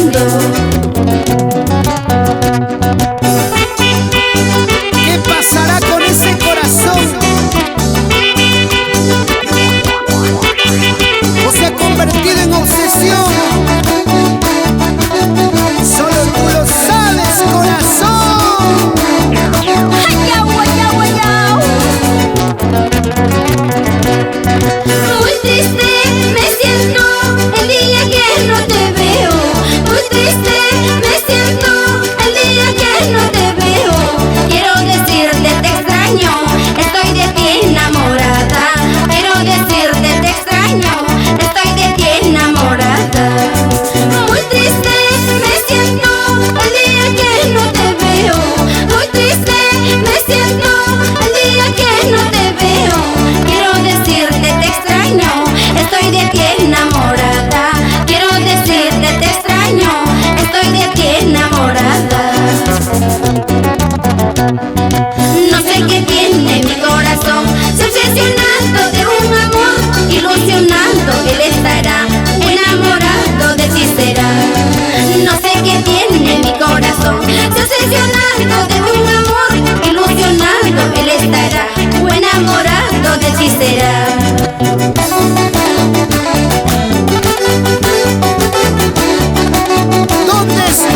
haciendo. ¿Qué pasará con ese corazón? ¿O se ha convertido en obsesión? Solo tú lo sabes, corazón. ¡Ayau, ayau, ayau! Muy triste me siento el día que no te veo. Muy triste me siento el día que no te veo. Quiero decirte te extraño, estoy de ti enamorada. Quiero decirte te extraño, estoy de ti enamorada. Muy triste me siento el día que no te veo. Muy triste me siento el día que no te veo. Quiero decirte te extraño, estoy de ti enamorada. Quiero decirte te extraño, estoy de ti enamorada. No sé qué tiene mi corazón, se obsesionando de un amor, ilusionando que él estará, enamorado de ti será. No sé qué tiene mi corazón, se obsesionando de un amor, ilusionando que él estará, o enamorado de ti será. ¿Dónde está?